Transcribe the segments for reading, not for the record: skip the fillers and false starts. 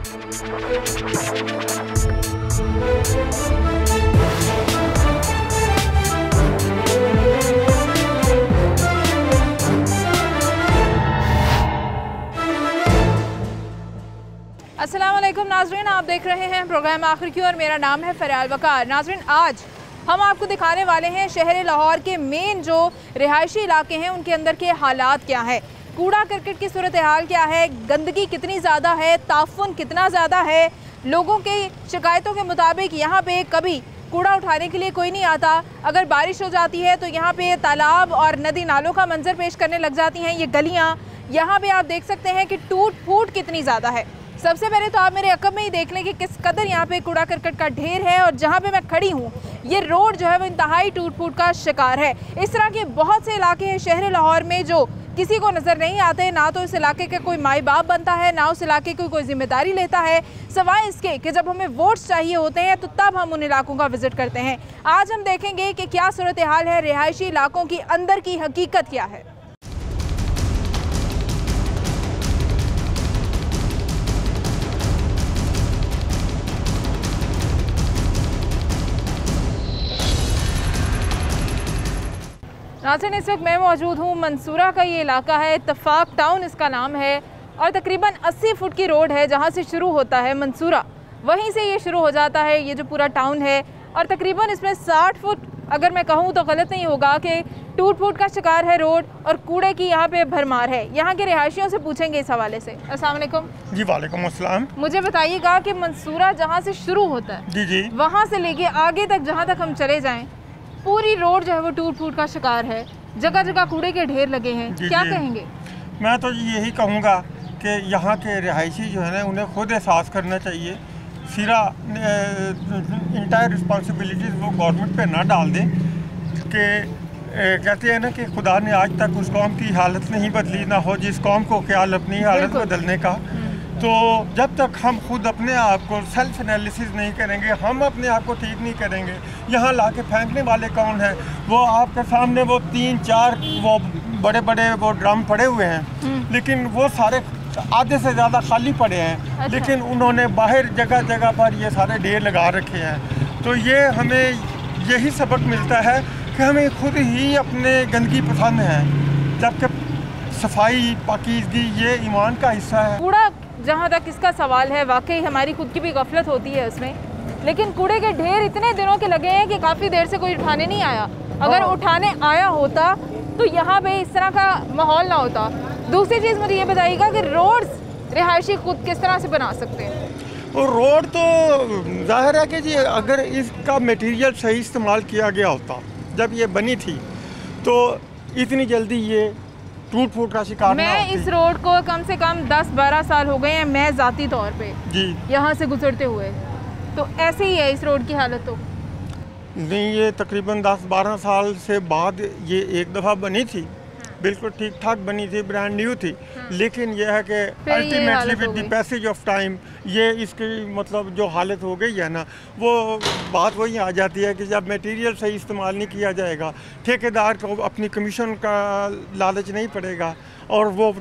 अस्सलाम वालेकुम नाज़रीन, आप देख रहे हैं प्रोग्राम आखिर की और मेरा नाम है फ़रियाल वकार। नाज़रीन, आज हम आपको दिखाने वाले हैं शहर लाहौर के मेन जो रिहायशी इलाके हैं उनके अंदर के हालात क्या है, कूड़ा करकट की सूरत हाल क्या है, गंदगी कितनी ज़्यादा है, ताफ़ुन कितना ज़्यादा है। लोगों की शिकायतों के मुताबिक यहाँ पे कभी कूड़ा उठाने के लिए कोई नहीं आता। अगर बारिश हो जाती है तो यहाँ पे तालाब और नदी नालों का मंजर पेश करने लग जाती हैं ये गलियाँ। यहाँ पे आप देख सकते हैं कि टूट फूट कितनी ज़्यादा है। सबसे पहले तो आप मेरे अकब में ही देख लें कि किस कदर यहाँ पे कूड़ा करकट का ढेर है और जहाँ पे मैं खड़ी हूँ ये रोड जो है वो इंतहाई टूट फूट का शिकार है। इस तरह के बहुत से इलाके हैं शहर लाहौर में जो किसी को नज़र नहीं आते, ना तो इस इलाके का कोई माई बाप बनता है, ना उस इलाके की कोई जिम्मेदारी लेता है, सवाए इसके कि जब हमें वोट्स चाहिए होते हैं तो तब हम उन इलाकों का विजिट करते हैं। आज हम देखेंगे कि क्या सूरत हाल है, रिहायशी इलाकों की अंदर की हकीकत क्या है। नाज़रीन, इस वक्त मैं मौजूद हूँ मंसूरा का ये इलाका है, इत्तफाक टाउन इसका नाम है और तकरीबन 80 फुट की रोड है जहाँ से शुरू होता है मंसूरा, वहीं से ये शुरू हो जाता है ये जो पूरा टाउन है। और तकरीबन इसमें 60 फुट अगर मैं कहूँ तो गलत नहीं होगा कि टूट फूट का शिकार है रोड और कूड़े की यहाँ पे भरमार है। यहाँ के रिहायशियों से पूछेंगे इस हवाले से। अस्सलाम वालेकुम। जी वालेकुम अस्सलाम। मुझे बताइएगा कि मंसूरा जहाँ से शुरू होता है जी जी वहाँ से लेके आगे तक जहाँ तक हम चले जाएँ पूरी रोड जो है वो टूट फूट का शिकार है, जगह जगह कूड़े के ढेर लगे हैं, क्या कहेंगे? मैं तो यही कहूँगा कि यहाँ के रिहायशी जो है ना उन्हें खुद एहसास करना चाहिए, सिरा इंटायर रिस्पॉन्सिबिलिटीज़ वो गवर्नमेंट पे ना डाल दें कि कहते हैं ना कि खुदा ने आज तक उस कौम की हालत नहीं बदली, ना हो जिस कौम को ख्याल अपनी हालत बदलने का। तो जब तक हम खुद अपने आप को सेल्फ एनालिसिस नहीं करेंगे, हम अपने आप को ठीक नहीं करेंगे, यहाँ ला के फेंकने वाले कौन हैं? वो आपके सामने वो 3-4 वो बड़े बड़े वो ड्रम पड़े हुए हैं, लेकिन वो सारे आधे से ज़्यादा खाली पड़े हैं। अच्छा। लेकिन उन्होंने बाहर जगह जगह पर ये सारे ढेर लगा रखे हैं। तो ये हमें यही सबक मिलता है कि हमें खुद ही अपने गंदगी पसंद है, जबकि सफाई पाकीज़गी ये ईमान का हिस्सा है। कूड़ा जहाँ तक इसका सवाल है, वाकई हमारी खुद की भी गफलत होती है उसमें, लेकिन कूड़े के ढेर इतने दिनों के लगे हैं कि काफ़ी देर से कोई उठाने नहीं आया। अगर उठाने आया होता तो यहाँ पे इस तरह का माहौल ना होता। दूसरी चीज़ मुझे ये बताइएगा कि रोड्स रिहायशी खुद किस तरह से बना सकते हैं? और रोड तो जाहिर है कि जी अगर इसका मटेरियल सही इस्तेमाल किया गया होता, जब ये बनी थी तो इतनी जल्दी ये टूट फूट का शिकार ना होती। मैं इस रोड को कम से कम 10-12 साल हो गए हैं मैं ज़ाती तौर पे जी यहाँ से गुजरते हुए, तो ऐसे ही है इस रोड की हालत। तो नहीं, ये तकरीबन 10-12 साल से बाद ये एक दफ़ा बनी थी, बिल्कुल ठीक ठाक बनी थी, ब्रांड न्यू थी। लेकिन यह है कि ultimately with the passage of time ये इसकी मतलब जो हालत हो गई है ना, वो बात वही आ जाती है कि जब मटेरियल सही इस्तेमाल नहीं किया जाएगा, ठेकेदार को अपनी कमीशन का लालच नहीं पड़ेगा और वो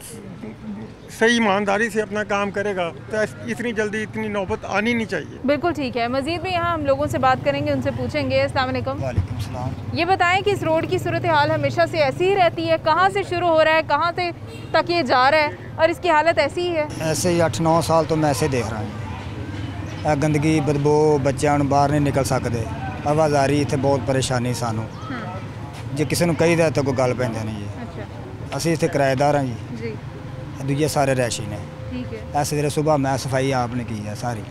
सही ईमानदारी से अपना काम करेगा, तो इतनी जल्दी इतनी नौबत आनी नहीं चाहिए। बिल्कुल ठीक है। मज़ीद भी यहाँ हम लोगों से बात करेंगे, उनसे पूछेंगे। अस्सलाम वालेकुम। वालेकुम सलाम। ये बताएं कि इस रोड की सूरत हाल हमेशा से ऐसी ही रहती है? कहाँ से शुरू हो रहा है, कहाँ से तक ये जा रहा है और इसकी हालत ऐसी ही है? ऐसे ही 8-9 साल तो मैं ऐसे देख रहा हूँ। गंदगी बदबू, बच्चे बाहर नहीं निकल सकते, आवाजारी इतने बहुत परेशानी सानू जे किसी को कही दे तो कोई गल पैंदे नहीं है। असी इतने किराएदार हैं जी, दूजे सारे रैशी ने। ऐसे तरह सुबह मैं सफाई आपने की है सारी,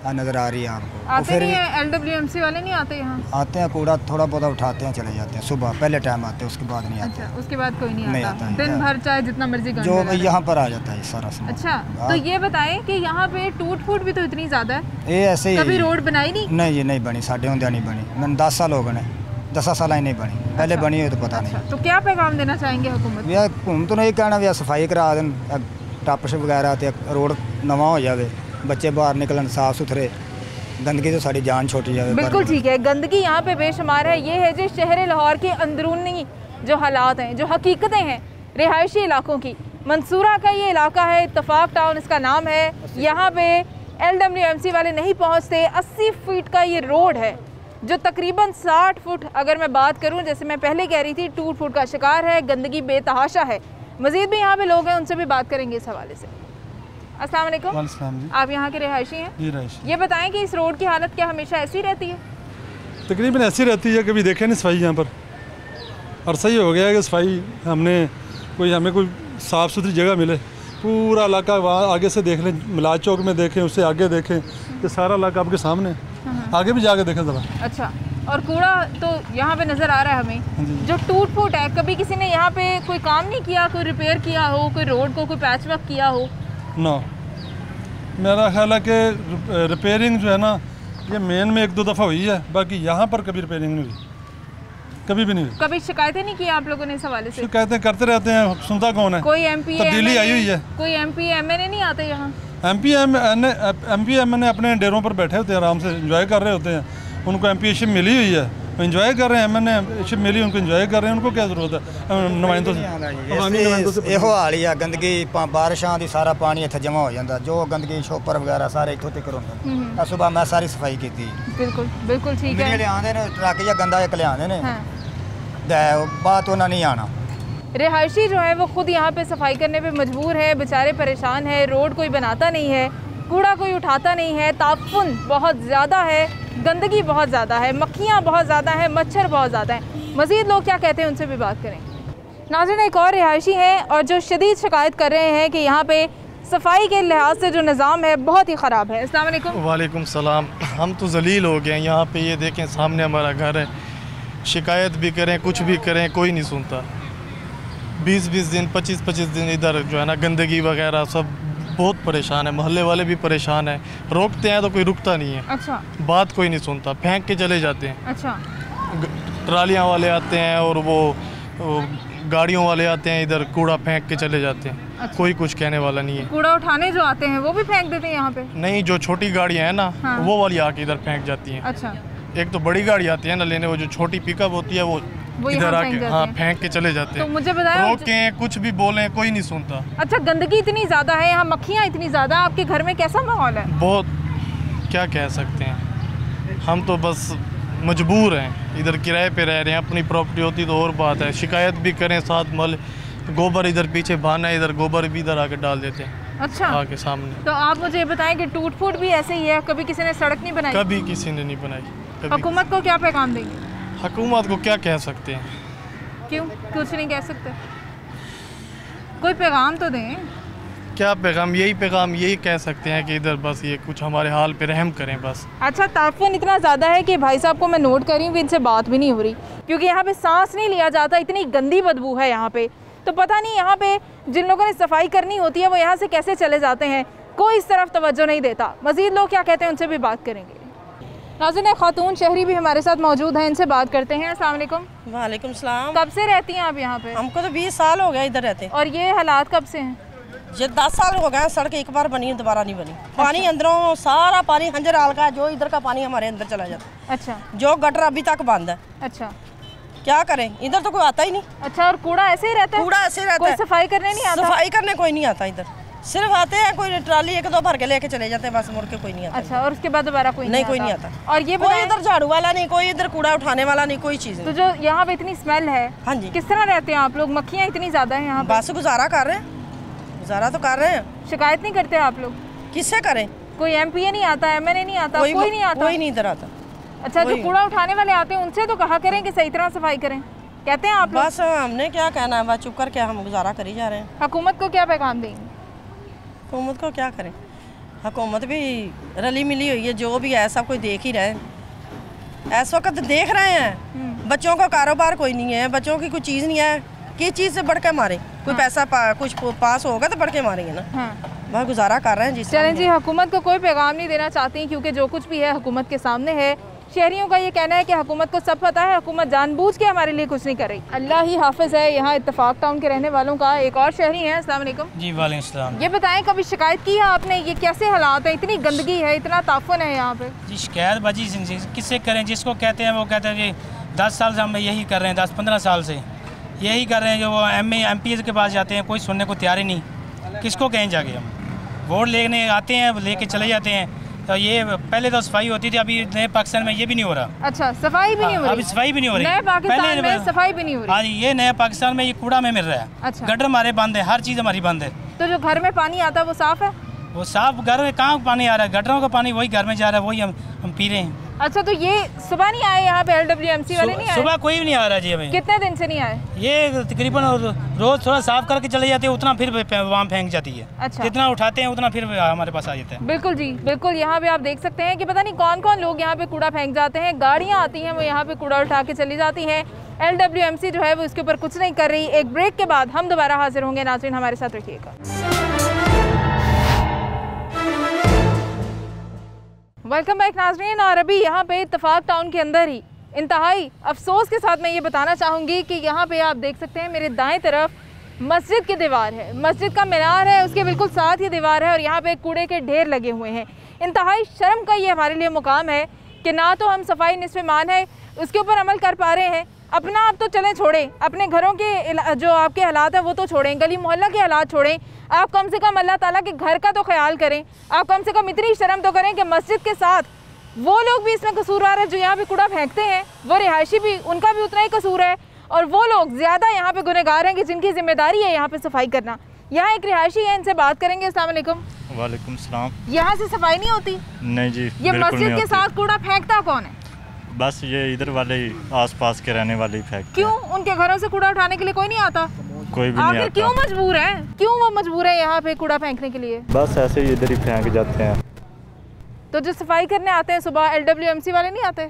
नज़र आ रही है आपको। आते फिर नहीं है LWMC वाले नहीं आते यहाँ? आते हैं, कूड़ा थोड़ा बहुत उठाते हैं, चले जाते हैं। सुबह पहले टाइम आते हैं, उसके बाद नहीं आते। अच्छा, उसके बाद कोई नहीं आता? दिन भर चाहे जितना मर्जी जो यहाँ पर आ जाता है सारा सामान। अच्छा, तो ये बताएं कि यहाँ पे टूट फूट भी तो इतनी ज़्यादा है, ये ऐसे ही कभी रोड बनाई नहीं? नहीं, ये नहीं बनी, साढ़े होंदे नहीं बनी। मैंने 10 साल हो गए, 10 साल ही नहीं बनी, पहले बनी हो तो पता नहीं। तो क्या पैगाम देना चाहेंगे हुकूमत? हुकूमत तो नहीं कहना भी सफाई करा दें, टप्प वगैरह तो रोड नवा हो जाए, बच्चे बाहर निकलन साफ सुथरे, गंदगी तो सारी जान छोटी जाए। बिल्कुल ठीक है, गंदगी यहाँ पे बेशुमार है। ये है जो शहर लाहौर के अंदरूनी जो हालात हैं, जो हकीकतें हैं रिहायशी इलाकों की, मंसूरा का ये इलाका है, इत्तफाक टाउन इसका नाम है। यहाँ पे LWMC वाले नहीं पहुँचते। 80 फीट का ये रोड है जो तकरीबन 60 फुट, अगर मैं बात करूँ जैसे मैं पहले कह रही थी, टूट फुट का शिकार है। गंदगी बेतहाशा है। मज़ीद भी यहाँ पे लोग हैं, उनसे भी बात करेंगे इस हवाले से। अस्सलाम वालेकुम। आप यहाँ के रिहायशी हैं? ये बताएं कि इस रोड की हालत क्या हमेशा ऐसी रहती है? तकरीबन ऐसी रहती है। कभी देखे नहीं सफाई यहाँ पर, और सही हो गया कि सफाई हमें कोई साफ़ सुथरी जगह मिले। पूरा इलाका वहाँ आगे से देख लें, मिलाद चौक में देखें, उससे आगे देखें, ये सारा इलाका आपके सामने, आगे भी जाके देखें ज़रा। अच्छा, और कूड़ा तो यहाँ पे नज़र आ रहा है हमें जो टूट फूट है। कभी किसी ने यहाँ पे कोई काम नहीं किया, कोई रिपेयर किया हो, कोई रोड को कोई पैच वर्क किया हो? ना, मेरा ख्याल है कि रिपेयरिंग जो है ना, ये मेन में 1-2 दफ़ा हुई है, बाकी यहाँ पर कभी रिपेयरिंग नहीं हुई, कभी भी नहीं हुई। कभी शिकायतें नहीं की आप लोगों ने इस हवाले से? शिकायतें करते रहते हैं, सुनता कौन है? कोई MP तब्दीली आई हुई है? कोई MP MNA नहीं आते यहाँ? MP MNA अपने डेरों पर बैठे होते हैं, आराम से एंजॉय कर रहे होते हैं। उनको MP-शिप मिली हुई है, एंजॉय कर रहे हैं। MNA-शिप मिली, उनको एंजॉय कर रहे हैं। उनको क्या ज़रूरत है नुमाइंदों से? ਇਹੋ ਹਾਲ ਹੀ ਆ। ਗੰਦਗੀ ਬਾਰਿਸ਼ਾਂ ਦੀ ਸਾਰਾ ਪਾਣੀ ਇੱਥੇ ਜਮ੍ਹਾਂ ਹੋ ਜਾਂਦਾ। ਜੋ ਗੰਦਗੀ ਸ਼ੋਪਰ ਵਗੈਰਾ ਸਾਰੇ ਇੱਥੋਂ ਤੱਕ ਹੁੰਦੇ ਨੇ। ਆ ਸਵੇਰ ਮੈਂ ਸਾਰੀ ਸਫਾਈ ਕੀਤੀ। ਬਿਲਕੁਲ ਬਿਲकुल ठीक है। ਜਿਹੜੇ ਆਉਂਦੇ ਨੇ ਟਰੱਕ ਜਾਂ ਗੰਦਾ ਇੱਕ ਲਿਆਉਂਦੇ ਨੇ, बात होना नहीं आना। रिहायशी जो है वो खुद यहाँ पे सफाई करने पे मजबूर है, बेचारे परेशान है। रोड कोई बनाता नहीं है, कूड़ा कोई उठाता नहीं है, ताफुन बहुत ज़्यादा है, गंदगी बहुत ज़्यादा है, मक्खियाँ बहुत ज़्यादा हैं, मच्छर बहुत ज़्यादा हैं। मज़ीद लोग क्या कहते हैं उनसे भी बात करें। नाज़रीन, एक और रिहायशी है और जो शदीद शिकायत कर रहे हैं कि यहाँ पे सफाई के लिहाज से जो निज़ाम है बहुत ही ख़राब है। अस्सलाम वालेकुम। वालेकुम सलाम। हम तो जलील हो गए हैं। यहाँ पे ये देखें, सामने हमारा घर है, शिकायत भी करें, कुछ भी करें, कोई नहीं सुनता। 20-20 दिन, 25-25 दिन इधर जो है ना गंदगी वगैरह सब, बहुत परेशान है। मोहल्ले वाले भी परेशान है, रोकते हैं तो कोई रुकता नहीं है। अच्छा, बात कोई नहीं सुनता, फेंक के चले जाते हैं। अच्छा, ट्रालियाँ वाले आते हैं और वो गाड़ियों वाले आते हैं, इधर कूड़ा फेंक के चले जाते हैं। अच्छा। कोई कुछ कहने वाला नहीं है। कूड़ा उठाने जो आते हैं वो भी फेंक देते हैं यहाँ पे? नहीं, जो छोटी गाड़ियाँ हैं ना, हाँ। वो वाली आके इधर फेंक जाती हैं। अच्छा, एक तो बड़ी गाड़ी आती है ना लेने, वो जो छोटी पिकअप होती है वो इधर आके हाँ फेंक के चले जाते हैं। तो मुझे बताया, रोकें, कुछ भी बोलें, कोई नहीं सुनता। अच्छा, गंदगी इतनी ज़्यादा है यहाँ, मक्खियाँ इतनी ज़्यादा, आपके घर में कैसा माहौल है? बहुत, क्या कह सकते हैं, हम तो बस मजबूर हैं। इधर किराए पे रह रहे हैं, अपनी प्रॉपर्टी होती तो और बात है। शिकायत भी करें, साथ मल गोबर इधर पीछे बहाना है, इधर गोबर भी इधर आके डाल देते हैं। अच्छा, आके सामने। तो आप मुझे बताएं कि टूट फूट भी ऐसे ही है? कभी किसी ने सड़क नहीं बनाई? कभी किसी ने नहीं बनाई। हुकूमत को क्या पैगाम देंगे? हुकूमत को क्या कह सकते हैं? क्यों कुछ नहीं कह सकते? कोई पैगाम तो दें। क्या पैगाम? यही कह सकते हैं कि इधर बस ये कुछ हमारे हाल पे रहम करें बस। अच्छा, ताफुन इतना ज़्यादा है कि भाई साहब को मैं नोट कर रही हूँ, इनसे बात भी नहीं हो रही क्योंकि यहाँ पे सांस नहीं लिया जाता, इतनी गंदी बदबू है यहाँ पे। तो पता नहीं यहाँ पे जिन लोगों ने सफाई करनी होती है वो यहाँ से कैसे चले जाते हैं, कोई इस तरफ तवज्जो नहीं देता। मज़ीद लोग क्या कहते हैं उनसे भी बात करेंगे। नाज़रीन, खातून शहरी भी हमारे साथ मौजूद हैं, इनसे बात करते हैं। अस्सलाम वालेकुम। वालेकुम सलाम। कब से रहती हैं आप यहाँ पे? हमको तो 20 साल हो गया इधर रहते। और ये हालात कब से हैं? ये 10 साल हो गए। सड़क एक बार बनी, दोबारा नहीं बनी। पानी अंदरों, सारा पानी हंजर हाल का है, जो इधर का पानी हमारे अंदर चला जाता है। अच्छा, जो गटर अभी तक बंद है। अच्छा, क्या करें, इधर तो कोई आता ही नहीं। अच्छा, और कूड़ा ऐसे ही रहता है? कूड़ा ऐसे रहता कोई है, सफाई करने नहीं आता? सफाई करने कोई नहीं आता इधर, सिर्फ आते हैं कोई ट्राली 1-2 भर के लेके चले जाते हैं, बस मुड़ के कोई नहीं आता। अच्छा, और उसके बाद दोबारा कोई नहीं, कोई नहीं आता। और ये कोई इधर झाड़ू वाला नहीं, कोई इधर कूड़ा उठाने वाला नहीं, कोई चीज़ तो नहीं। जो यहाँ पे इतनी स्मेल है, हाँ जी, किस तरह रहते हैं आप लोग? मक्खियाँ इतनी ज़्यादा हैं यहाँ पे। बस गुजारा कर रहे हैं, गुजारा तो कर रहे हैं। शिकायत नहीं करते आप लोग? किससे करें? कोई MPA नहीं आता, MNA नहीं आता, कोई नहीं आता? कोई नहीं इधर आता। अच्छा, जो कूड़ा उठाने वाले आते हैं उनसे तो कहा करें कि सही तरह सफाई करें, कहते हैं आप लोग? बस हमने क्या कहना है, बस चुप करके हम गुजारा कर ही जा रहे हैं। हुकूमत को क्या पैगाम देंगे? हुकूमत को क्या करें, हुकूमत भी रली मिली हुई है, जो भी है सब कोई देख ही रहे हैं। इस वक्त देख रहे हैं, बच्चों का कारोबार कोई नहीं है, बच्चों की कोई चीज़ नहीं है, किस चीज़ से बढ़ के मारे? कोई पैसा कुछ पास होगा तो बढ़ के मारेंगे ना। हाँ, वह गुजारा कर रहे हैं जी। चलें जी, हुकूमत को कोई पैगाम नहीं देना चाहती क्योंकि जो कुछ भी है हुकूमत के सामने है। शहरियों का ये कहना है कि हुकूमत को सब पता है, हुकूमत जानबूझ के हमारे लिए कुछ नहीं कर रही। अल्लाह ही हाफिज़ है यहाँ इत्तफाक टाउन के रहने वालों का। एक और शहरी हैं। अस्सलाम वालेकुम। जी वालेकुम सलाम। ये बताएं, कभी शिकायत की है आपने? ये कैसे हालात है, इतनी गंदगी है, इतना ताफुन है यहाँ पे? जी शिकायत बाजी किससे करें? जिसको कहते हैं वो कहते हैं जी 10 साल से हम यही कर रहे हैं, 10-15 साल से यही कर रहे हैं जो वो MPs के पास जाते हैं, कोई सुनने को तैयार ही नहीं। किसको कहें जाके हम? वोट लेने आते हैं, लेके चले जाते हैं। तो ये पहले तो सफाई होती थी, अभी नए पाकिस्तान में ये भी नहीं हो रहा। अच्छा, सफाई भी नहीं हो रही? अभी सफाई भी नहीं हो रही। नए पाकिस्तान में सफाई भी नहीं हो रही? हाँ, ये नए पाकिस्तान में ये कूड़ा में मिल रहा है। अच्छा। गटर हमारे बंद है, हर चीज़ हमारी बंद है। तो जो घर में पानी आता है वो साफ है? वो साफ घर में कहाँ पानी आ रहा है? गटरों का पानी वही घर में जा रहा है, वही हम पी रहे हैं। अच्छा, तो ये सुबह नहीं आए यहाँ पे LWMC वाले? नहीं आए सुबह कोई भी नहीं आ रहा जी अभी। कितने दिन से नहीं आए? ये तकरीबन रोज थोड़ा साफ करके चले जाते हैं, उतना फिर वहाँ फेंक जाती है। अच्छा। जितना उठाते हैं उतना फिर हमारे पास आ जाता है। बिल्कुल जी, बिल्कुल। यहाँ पे आप देख सकते हैं कि पता नहीं कौन कौन लोग यहाँ पे कूड़ा फेंक जाते हैं। गाड़ियाँ आती हैं, वो यहाँ पे कूड़ा उठा के चली जाती हैं। LWMC जो है वो इसके ऊपर कुछ नहीं कर रही। एक ब्रेक के बाद हम दोबारा हाजिर होंगे। नाज़रीन, हमारे साथ रखिएगा। वेलकम बैक नाज़रीन। और अभी यहाँ पे इत्तेफाक टाउन के अंदर ही इंतहाई अफसोस के साथ मैं ये बताना चाहूँगी कि यहाँ पे आप देख सकते हैं मेरे दाएं तरफ मस्जिद की दीवार है, मस्जिद का मीनार है, उसके बिल्कुल साथ ही दीवार है और यहाँ पे कूड़े के ढेर लगे हुए हैं। इंतहाई शर्म का ये हमारे लिए मुकाम है कि ना तो हम सफाई निस्फ़ ईमान है उसके ऊपर अमल कर पा रहे हैं। अपना आप तो चलें छोड़ें, अपने घरों के जो आपके हालात हैं वो तो छोड़ें, गली मोहल्ला के हालात छोड़ें। आप कम से कम अल्लाह ताला के घर का तो ख्याल करें। आप कम से कम इतनी शर्म तो करें कि मस्जिद के साथ वो लोग भी इसमें कसूरवार है जो यहाँ पे कूड़ा फेंकते हैं, वो रिहायशी भी, उनका भी उतना ही कसूर है। और वो लोग ज़्यादा यहाँ पे गुनहगार हैं कि जिनकी जिम्मेदारी है यहाँ पे सफाई करना। यहाँ एक रिहायशी है, इनसे बात करेंगे। अस्सलाम वालेकुम। वालेकुम सलाम। यहाँ से सफाई नहीं होती? नहीं जी, ये मस्जिद के साथ कूड़ा फेंकता कौन है? बस ये इधर वाले ही आसपास के रहने वाले ही फेंकते। क्यों? उनके घरों से कूड़ा उठाने के लिए कोई नहीं आता? कोई भी नहीं आखिर आता। क्यों मजबूर है? क्यों वो मजबूर है यहाँ पे कूड़ा फेंकने के लिए? बस ऐसे ही इधर ही फेंक जाते हैं। तो जो सफाई करने आते हैं सुबह, LWMC वाले नहीं आते?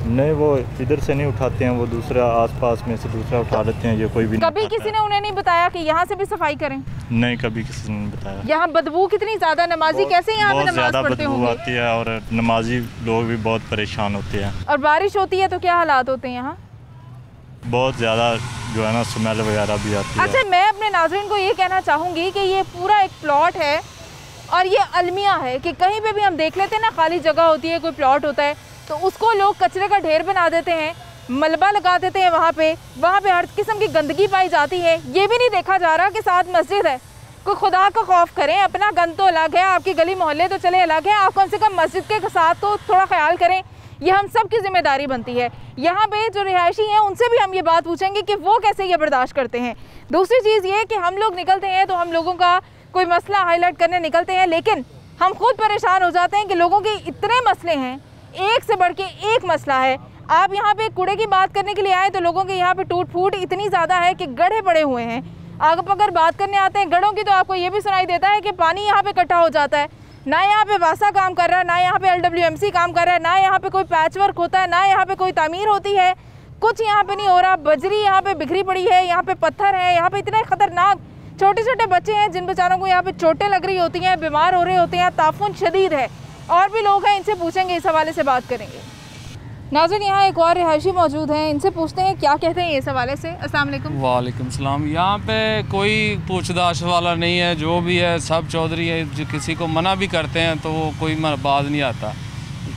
नहीं, वो इधर से नहीं उठाते हैं, वो दूसरा आसपास में से दूसरा उठा लेते हैं। ये कोई भी कभी किसी ने उन्हें नहीं बताया कि यहाँ से भी सफाई करें? नहीं, कभी किसी ने नहीं बताया। यहाँ बदबू कितनी ज्यादा, नमाजी कैसे यहाँ पे नमाज पढ़ते होंगे? बदबू आती है और नमाजी लोग भी बहुत परेशान होते हैं। और बारिश होती है तो क्या हालात होते हैं यहाँ? बहुत ज़्यादा जो है ना स्मेल वगैरह भी आती है। अच्छा, मैं अपने नाज़रीन को ये कहना चाहूँगी कि ये पूरा एक प्लॉट है और ये अलमिया है कि कहीं पे भी हम देख लेते हैं ना, खाली जगह होती है, कोई प्लॉट होता है तो उसको लोग कचरे का ढेर बना देते हैं, मलबा लगा देते हैं वहाँ पे हर किस्म की गंदगी पाई जाती है। ये भी नहीं देखा जा रहा कि साथ मस्जिद है। कोई खुदा का खौफ करें, अपना गंद तो अलग है, आपकी गली मोहल्ले तो चले अलग है, आप कम से कम मस्जिद के साथ तो थोड़ा ख्याल करें। ये हम सब की जिम्मेदारी बनती है। यहाँ पे जो रिहायशी हैं उनसे भी हम ये बात पूछेंगे कि वो कैसे ये बर्दाश्त करते हैं। दूसरी चीज़ ये कि हम लोग निकलते हैं तो हम लोगों का कोई मसला हाईलाइट करने निकलते हैं, लेकिन हम खुद परेशान हो जाते हैं कि लोगों के इतने मसले हैं, एक से बढ़ के एक मसला है। आप यहाँ पे कूड़े की बात करने के लिए आए तो लोगों के यहाँ पे टूट फूट इतनी ज़्यादा है कि गड्ढे पड़े हुए हैं। आप अगर बात करने आते हैं गढ़ों की तो आपको ये भी सुनाई देता है कि पानी यहाँ पे इकट्ठा हो जाता है। ना यहाँ पे वासा काम कर रहा है, ना यहाँ पे LWMC काम कर रहा है, ना यहाँ पे कोई पैच वर्क होता है, ना यहाँ पे कोई तामीर होती है, कुछ यहाँ पे नहीं हो रहा। बजरी यहाँ पे बिखरी पड़ी है, यहाँ पे पत्थर है, यहाँ पे इतने खतरनाक छोटे छोटे बच्चे हैं जिन बेचारों को यहाँ पे चोटें लग रही होती हैं, बीमार हो रहे होते हैं, ताफुन शदीद है। और भी लोग हैं, इनसे पूछेंगे, इस हवाले से बात करेंगे। नाज़रीन, यहाँ एक और रिहायशी मौजूद हैं, इनसे पूछते हैं क्या कहते हैं इस हवाले से। अस्सलाम वालेकुम। वालेकुम सलाम। यहाँ पे कोई पूछताछ वाला नहीं है, जो भी है सब चौधरी है। जो किसी को मना भी करते हैं तो वो कोई बात नहीं आता,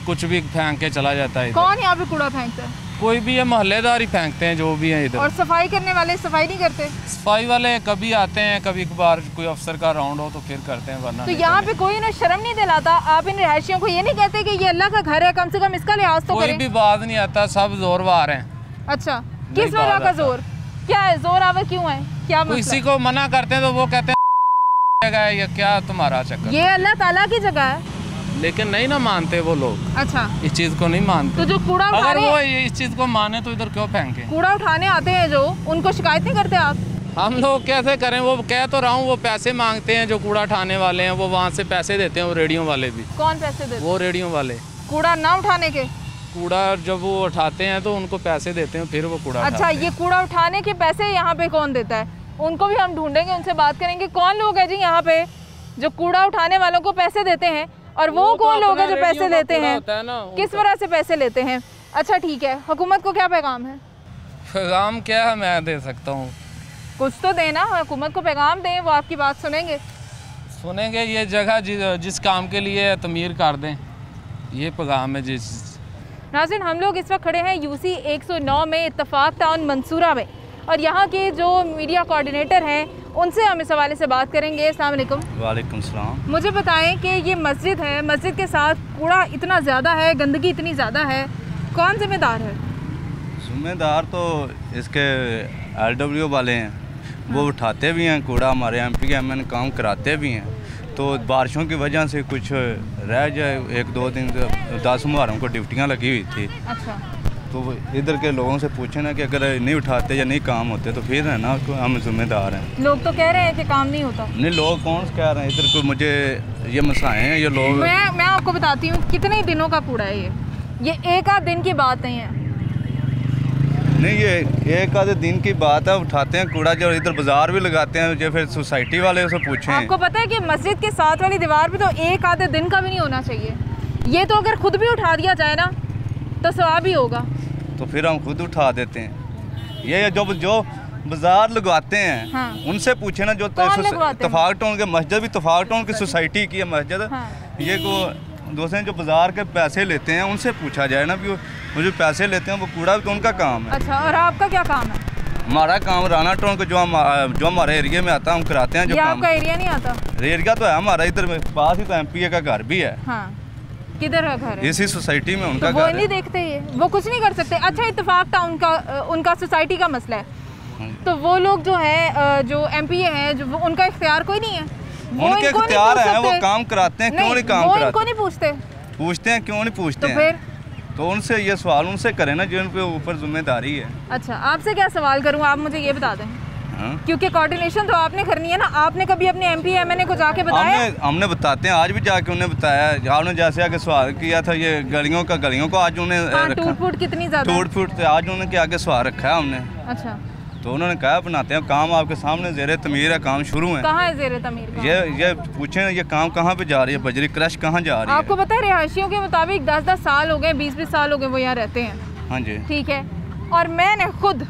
कुछ भी फेंक के चला जाता है। कौन यहाँ पे कूड़ा फेंकता है? कोई भी है, मोहल्लेदार ही फेंकते हैं जो भी है इधर। और सफाई करने वाले सफाई नहीं करते? सफाई वाले कभी आते हैं, कभी कभार कोई अफसर का राउंड हो तो फिर करते हैं, वरना तो यहाँ पे कोई ना शर्म नहीं दिलाता? आप इन रिहायशियों को ये नहीं कहते कि ये अल्लाह का घर है, कम से कम इसका लिहाज तो कोई करें? भी बात नहीं आता, सब जोरवार हैं। अच्छा, किस वजह का जोर क्या है? जोर आवर क्यों है? क्या मतलब? किसी को मना करते हैं तो वो कहते हैं जगह है, ये क्या तुम्हारा चक्कर? ये अल्लाह ताला की जगह है, लेकिन नहीं ना मानते वो लोग। अच्छा, इस चीज को नहीं मानते। तो जो कूड़ा अगर वो उठाने, इस चीज को माने तो इधर क्यों फेंके? कूड़ा उठाने आते हैं जो, उनको शिकायत नहीं करते आप? हम लोग कैसे करें? वो कह तो रहा हूँ, वो पैसे मांगते हैं जो कूड़ा उठाने वाले हैं, वो वहाँ से पैसे देते हैं, वो रेडियो वाले भी। कौन पैसे देते? वो रेडियो वाले कूड़ा ना उठाने के? कूड़ा जब वो उठाते हैं तो उनको पैसे देते हैं, फिर वो कूड़ा अच्छा, उठाते हैं। ये कूड़ा उठाने के पैसे यहाँ पे कौन देता है? उनको भी हम ढूंढेंगे, उनसे बात करेंगे। कौन लोग है जी यहाँ पे जो कूड़ा उठाने वालों को पैसे देते हैं, और वो कौन लोग हैं जो पैसे लेते हैं? किस वजह से पैसे लेते हैं? अच्छा ठीक है, हुकूमत को क्या पैगाम है? पैगाम क्या है मैं दे सकता हूँ? कुछ तो देना, हुकूमत को पैगाम दें, वो आपकी बात सुनेंगे। सुनेंगे। ये जगह जिस काम के लिए तमीर कर दें, ये पैगाम है। नाज़रीन, हम लोग इस वक्त खड़े हैं UC 109 में, इत्तेफाक टाउन मंसूरा में। और यहाँ के जो मीडिया कोऑर्डिनेटर हैं उनसे हम इस हवाले से बात करेंगे। अस्सलाम वालेकुम। वालेकुम सलाम। मुझे बताएं कि ये मस्जिद है, मस्जिद के साथ कूड़ा इतना ज़्यादा है, गंदगी इतनी ज़्यादा है, कौन जिम्मेदार है? जिम्मेदार तो इसके LW वाले हैं, वो उठाते भी हैं कूड़ा, हमारे MP के MN काम कराते भी हैं। तो बारिशों की वजह से कुछ रह जाए, 1-2 दिन 10 मुहर्रम को ड्यूटियाँ लगी हुई थी। अच्छा। तो इधर के लोगों से पूछे ना कि अगर नहीं उठाते या नहीं काम होते तो फिर है ना हम जिम्मेदार हैं। लोग तो कह रहे हैं कि काम नहीं होता। नहीं, लोग कौन कह रहे हैं? इधर को मुझे ये मसाए हैं ये लोग। मैं आपको बताती हूँ कितने दिनों का कूड़ा है ये एक आध दिन की बात नहीं है। नहीं, ये एक आधे दिन की बात है, उठाते हैं कूड़ा जो इधर बाजार भी लगाते हैं, जो फिर सोसाइटी वाले से पूछें। आपको पता है कि मस्जिद के साथ वाली दीवार पे तो एक आधे दिन का भी नहीं होना चाहिए। ये तो अगर खुद भी उठा दिया जाए ना तो सवाब ही होगा। तो फिर हम खुद उठा देते हैं। ये जो बाजार लगवाते हैं, हाँ। उनसे पूछे ना, जो तफाक टाउन के मस्जिद भी तफाक टाउन की सोसाइटी की है मस्जिद, हाँ। ये को दूसरे जो बाजार के पैसे लेते हैं उनसे पूछा जाए ना, भी वो जो पैसे लेते हैं वो कूड़ा भी तो उनका काम है। अच्छा, और आपका क्या काम है? हमारा काम राना टाउन को जो हमारे एरिया में आता है हम कराते हैं। जो काम आपका एरिया नहीं आता? एरिया तो है हमारा, इधर पास ही तो MPA का घर भी है। हाँ। किधर है घर? इसी सोसाइटी में उनका तो वो नहीं देखते, ये वो कुछ नहीं कर सकते। अच्छा, इत्तेफाक टाउन का उनका सोसाइटी का मसला है, तो वो लोग जो है जो MPA है जो उनका इख्तियार कोई नहीं है, उनके इख्तियार है, वो काम कराते हैं। क्यों नहीं काम कराते? इनको नहीं पूछते? पूछते हैं, क्यों नहीं पूछते हैं? फिर तो उनसे ये सवाल उनसे करें ना, जिन पे ऊपर जिम्मेदारी है। अच्छा, आपसे क्या सवाल करूँ, आप मुझे ये बता दें। हाँ? क्योंकि कोऑर्डिनेशन तो आपने करनी है ना। आपने कभी अपने MP MNA को जाके बताया? हमने बताते हैं, आज भी जाके उन्हें बताया। आपने जैसे आगे सवाल किया था ये गलियों को आज उन्हें टूट-फूट कितनी ज़्यादा टूट-फूट आज उन्होंने आगे सवाल रखा है हमने। अच्छा, तो उन्होंने कहा बनाते हैं, काम आपके सामने ज़ेरे तमीर है, काम शुरू है। कहाँ है ज़ेरे तमीर? ये पूछे ये काम कहाँ पे जा रही है, बजरी क्रश कहाँ जा रही है? आपको पता है रिहायशियों के मुताबिक 10-10 साल हो गए, 20-20 साल हो गए वो यहाँ रहते हैं। हाँ जी, ठीक है। और मैंने खुद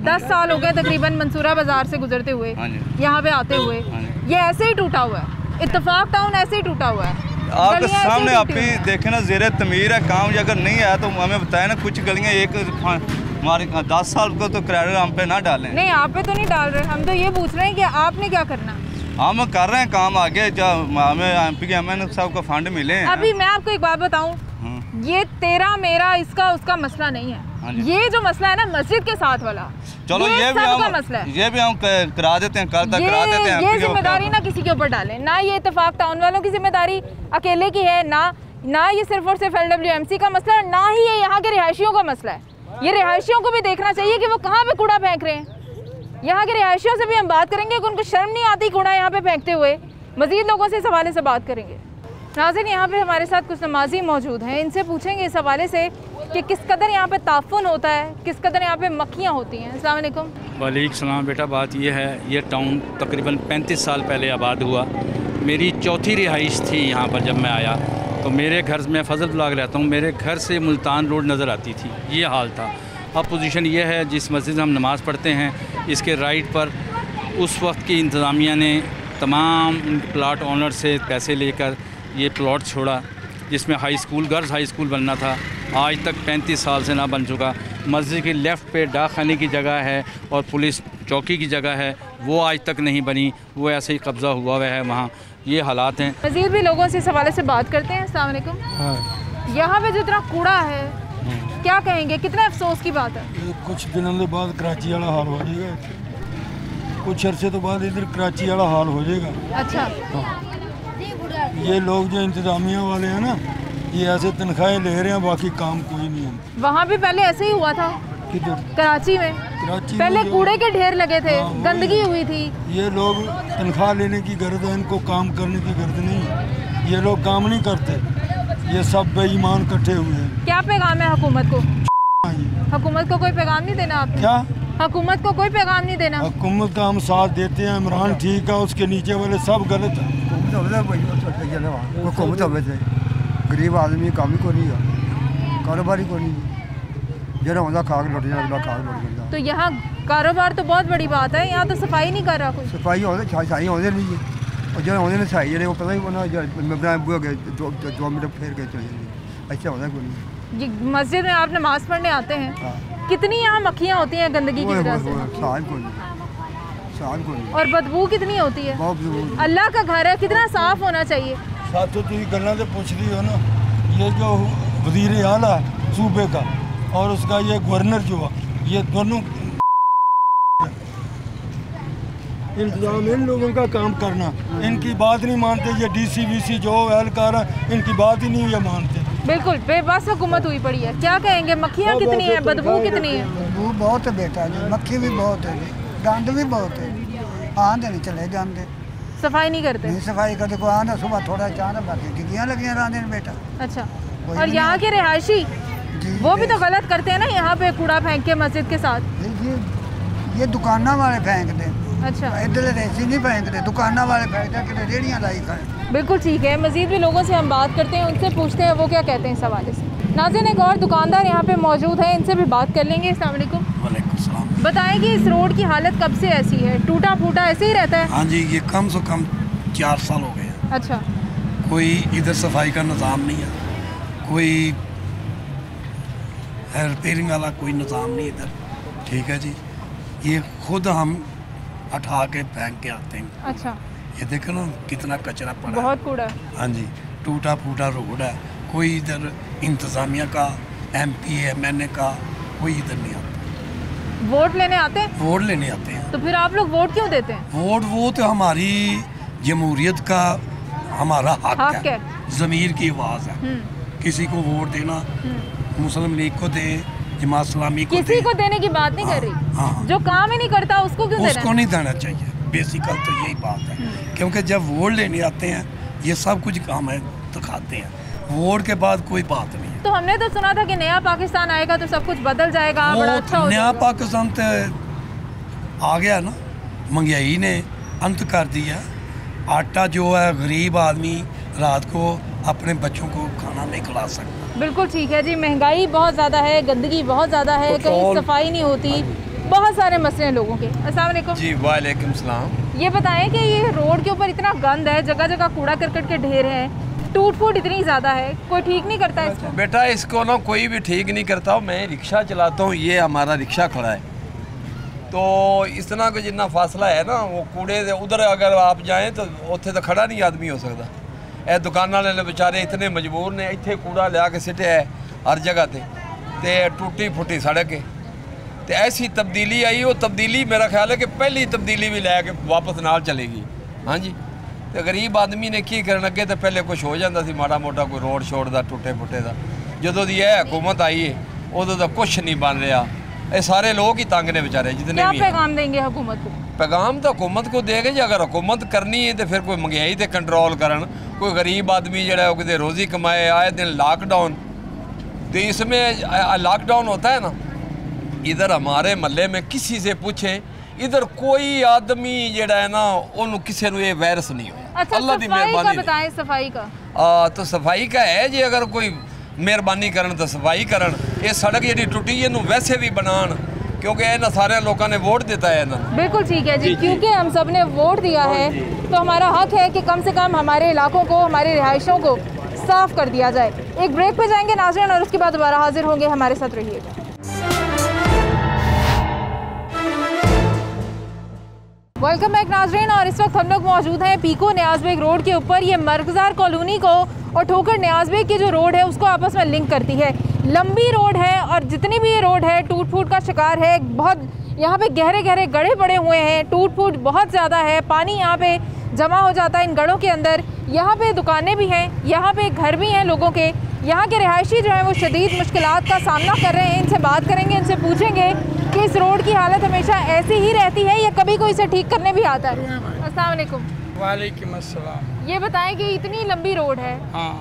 10 साल हो गए तकरीबन मंसूरा बाजार से गुजरते हुए, यहाँ पे आते हुए, ये ऐसे ही टूटा हुआ है। इत्तेफाक टाउन ऐसे ही टूटा हुआ है। आपके सामने आप ही देखे ना, ज़ेरे तमीर है काम। अगर नहीं आया तो हमें बताया ना, कुछ गलियाँ हमारे 10 साल को तो क्रेडिट हम पे ना डालें। नहीं, आप पे तो नहीं डाल रहे, हम तो ये पूछ रहे हैं कि आपने क्या करना। हम कर रहे हैं काम आगे, जब हमें MP के MN साहब का फंड मिले हैं। अभी मैं आपको एक बात बताऊं, ये तेरा मेरा इसका उसका मसला नहीं है। ये जो मसला है ना मस्जिद के साथ वाला, चलो ये भी हम करा देते हैं, कल तक करा देते हैं। ये जिम्मेदारी ना किसी के ऊपर डालें, ना ये इत्तेफाक टाउन वालों की जिम्मेदारी अकेले की है, ना ये सिर्फ और सिर्फ LWMC का मसला, ना ही ये यहाँ के रिहायशियों का मसला है। ये रिहायशियों को भी देखना चाहिए कि वो कहाँ पे कूड़ा फेंक रहे हैं। यहाँ के रिहायशियों से भी हम बात करेंगे कि उनको शर्म नहीं आती कूड़ा यहाँ पे फेंकते हुए। मज़ीद लोगों से इस हवाले से बात करेंगे। नाज़रीन, यहाँ पे हमारे साथ कुछ नमाजी मौजूद हैं, इनसे पूछेंगे इस हवाले से कि किस कदर यहाँ पे ताफ़ुन होता है, किस कदर यहाँ पे मक्खियाँ होती हैं। अस्सलाम वालेकुम। वालेकुम सलाम। बेटा, बात ये है, ये टाउन तकरीबन 35 साल पहले आबाद हुआ। मेरी चौथी रिहाइश थी यहाँ पर जब मैं आया, तो मेरे घर में फजल ब्लॉक रहता हूँ, मेरे घर से मुल्तान रोड नज़र आती थी। ये हाल था। अब पोजीशन ये है, जिस मस्जिद में हम नमाज़ पढ़ते हैं इसके राइट पर उस वक्त की इंतज़ामिया ने तमाम प्लाट ऑनर से पैसे लेकर ये प्लॉट छोड़ा, जिसमें high school, girls high school बनना था। आज तक 35 साल से ना बन चुका। मस्जिद के लेफ़्ट पे डाक खाने की जगह है और पुलिस चौकी की जगह है, वो आज तक नहीं बनी, वो ऐसे ही कब्ज़ा हुआ है वहाँ। ये हालात हैं। मज़ीद भी लोगों से इस हवाले से बात करते हैं। अस्सलाम वालेकुम। हाँ। यहाँ पे जितना कूड़ा है, क्या कहेंगे, कितना अफसोस की बात है। कुछ दिनों के बाद कराची वाला हाल हो जाएगा, कुछ अरसे तो बाद इधर कराची वाला हाल हो जाएगा। अच्छा। हाँ। ये लोग जो इंतजामिया वाले हैं ना, ये ऐसे तनख्वाहें ले रहे हैं, बाकी काम कोई नहीं है। वहाँ भी पहले ऐसे ही हुआ था। किधर? कराची में। पहले कूड़े के ढेर लगे थे, गंदगी हुई थी। ये लोग तनख्वाह लेने की गर्द है, इनको काम करने की गर्द नहीं है। ये लोग काम नहीं करते, ये सब बेईमान इकट्ठे हुए हैं। क्या पैगाम है हुकूमत को? हुकूमत को कोई पैगाम नहीं देना आपने? क्या हुकूमत को कोई पैगाम नहीं देना? हुकूमत का हम साथ देते हैं, इमरान ठीक है, उसके नीचे वाले सब गलत है। गरीब आदमी काम ही को नहीं है, कारोबारी को नहीं, जरा होता खाक लुट जाए, खाक लुट जाए। तो यहाँ कारोबार तो बहुत बड़ी बात है, यहाँ तो सफाई नहीं कर रहा कोई। सफाई होते छाई होते नहीं है, और जो होते छाई जड़े वो पता ही होना, बुआ गए 2 मिनट फेर गए चले जाए, ऐसा होता कोई नहीं। ये मस्जिद में आप नमाज़ पढ़ने आते हैं, कितनी यहाँ मक्खियाँ होती हैं गंदगी की वजह से? और बदबू कितनी होती है? अल्लाह का घर है, कितना साफ होना चाहिए। साथों तुम गल्ला तो पूछ रही हो ना, ये जो वज़ीर आला सूबे का और उसका ये गवर्नर जो है, ये दोनों इंतजाम इन लोगों का काम करना, इनकी बात नहीं मानते। ये DCVC जो एहलकार है, इनकी बात ही नहीं ये मानते। बिल्कुल बेबस हुकूमत हुई पड़ी है। क्या कहेंगे, मक्खियाँ कितनी है, बदबू कितनी है? बदबू बहुत है बेटा जी, मक्खी भी बहुत है, गंद भी बहुत है, आंधे नहीं चले जाते। सफाई नहीं करते? नहीं सफाई करते, कोई आंधा सुबह थोड़ा चांदा, बाकी डिग्गियाँ लगियाँ रहते हैं बेटा। अच्छा, और यहाँ के रिहायशी वो भी तो गलत करते हैं ना, यहाँ पे कूड़ा फेंक के मस्जिद के साथ। ये दुकाना वाले फेंक दे। अच्छा, इधर रेसी नहीं फेंकते, दुकाना वाले फेंकते, रेड़ियाँ लाई खड़े। बिल्कुल ठीक है। मज़ीद भी लोगों से हम बात करते हैं, उनसे पूछते हैं वो क्या कहते हैं इस हवाले से। नाज़रीन, एक और दुकानदार यहाँ पे मौजूद है, इनसे भी बात कर लेंगे। अस्सलाम वालेकुम। वालेकुम सलाम। बताएं कि इस रोड की हालत कब से ऐसी है? टूटा फूटा ऐसे ही रहता है? हाँ जी, ये कम से कम 4 साल हो गए। अच्छा, कोई इधर सफाई का निज़ाम नहीं है, कोई रिपेयरिंग वाला कोई निज़ाम नहीं इधर। ठीक है जी, ये खुद हम उठा के फेंक के आते हैं। अच्छा, ये देखो ना कितना कचरा पड़ा, बहुत कूड़ा। हाँ जी, टूटा फूटा रोड है, कोई इधर इंतज़ामिया का, MP MNA का कोई इधर नहीं आता। वोट लेने आते हैं? वोट लेने आते हैं। तो फिर आप लोग वोट क्यों देते हैं? वोट वो तो हमारी जमहूरियत का हमारा हक है, ज़मीर की आवाज़ है। किसी को वोट देना, मुस्लिम लीग को दे, जमात इस्लामी को किसी को देने की बात नहीं कर रही, जो काम ही नहीं करता उसको क्यों देना? उसको नहीं देना चाहिए। बेसिकल तो यही बात है, क्योंकि जब वोट लेने आते हैं ये सब कुछ काम है दिखाते हैं, वोट के बाद कोई बात नहीं है। तो हमने तो सुना था कि नया पाकिस्तान आएगा तो सब कुछ बदल जाएगा, बड़ा अच्छा हो नया पाकिस्तान तो आ गया ना, महंगाई ने अंत कर दिया। आटा जो है गरीब आदमी रात को अपने बच्चों को खाना नहीं खिला सकता। बिल्कुल ठीक है जी, महंगाई बहुत ज़्यादा है, गंदगी बहुत ज़्यादा है, कहीं सफाई नहीं होती, बहुत सारे मसले हैं लोगों के। अस्सलाम वालेकुम। जी वालेकुम सलाम। ये बताएं कि ये रोड के ऊपर इतना गंद है, जगह जगह कूड़ा करकट के ढेर हैं, टूट फूट इतनी ज़्यादा है, कोई ठीक नहीं करता इसको? बेटा इसको ना कोई भी ठीक नहीं करता। मैं रिक्शा चलाता हूँ, ये हमारा रिक्शा खड़ा है, तो इतना को जितना फासला है ना, वो कूड़े उधर अगर आप जाएँ तो उत्थे तो खड़ा नहीं आदमी हो सकता। ਇਹ दुकाना वाले बेचारे इतने मजबूर ने, इतने कूड़ा लिया के सिटिया है हर जगह ते टूटी फुटी सड़क है। तो ऐसी तब्दीली आई, वो तब्दीली मेरा ख्याल है कि पहली तब्दीली भी लैके वापस नाल चलेगी। हाँ जी, तो गरीब आदमी ने की करन अगे तो पहले कुछ हो जाता सी माड़ा मोटा, कोई रोड शोड का टुटे फुटे का। जो दी यह हुकूमत आई है उदों तो कुछ नहीं बन रहा, ये सारे लोग ही तंग ने बेचारे जितने क्या भी। पैगाम देंगे हुकूमत को? पैगाम तो हुकूमत को देंगे जी, अगर हुकूमत करनी है तो फिर कोई महंगाई से कंट्रोल करन, कोई गरीब आदमी जरा कितने रोज़ी कमाए। आए दिन लॉकडाउन, तो इसमें लॉकडाउन होता है ना, इधर हमारे महल्ले में किसी से पूछे, इधर कोई आदमी जड़ा है ना उन्होंने किसी को ये वायरस नहीं हुआ। अच्छा, अल्लाह की सफाई का मेहरबानी। बताएं, सफाई का तो सफाई का है जी, अगर कोई मेहरबानी करन तो सफाई करन। ये सड़क जी टुटी है वैसे भी बनान, क्योंकि इन्होंने सारे लोगों ने वोट दिता है ना। बिल्कुल ठीक है जी, क्योंकि हम सब ने वोट दिया है तो हमारा हक है कि कम से कम हमारे इलाकों को, हमारे रिहायशों को साफ कर दिया जाए। एक ब्रेक पे जाएंगे नाज़रीन और उसके बाद दोबारा हाजिर होंगे, हमारे साथ रहिएगा। वेलकम बैक नाज़रीन, और इस वक्त हम लोग मौजूद हैं पीको न्याज़बेग रोड के ऊपर। ये मरकज़ार कॉलोनी को और ठोकर न्याज़बेग की जो रोड है उसको आपस में लिंक करती है। लंबी रोड है और जितनी भी ये रोड है टूट फूट का शिकार है। बहुत यहाँ पे गहरे गहरे गड्ढे पड़े हुए हैं, टूट फूट बहुत ज़्यादा है, पानी यहाँ पे जमा हो जाता है इन गड्ढों के अंदर। यहाँ पे दुकानें भी हैं, यहाँ पे घर भी हैं लोगों के। यहाँ के रिहायशी जो हैं वो शदीद मुश्किलात का सामना कर रहे हैं। इनसे बात करेंगे, इनसे पूछेंगे कि इस रोड की हालत हमेशा ऐसी ही रहती है या कभी कोई इसे ठीक करने भी आता है। अस्सलाम वालेकुम। वालेकुम अस्सलाम। ये बताएं कि इतनी लंबी रोड है,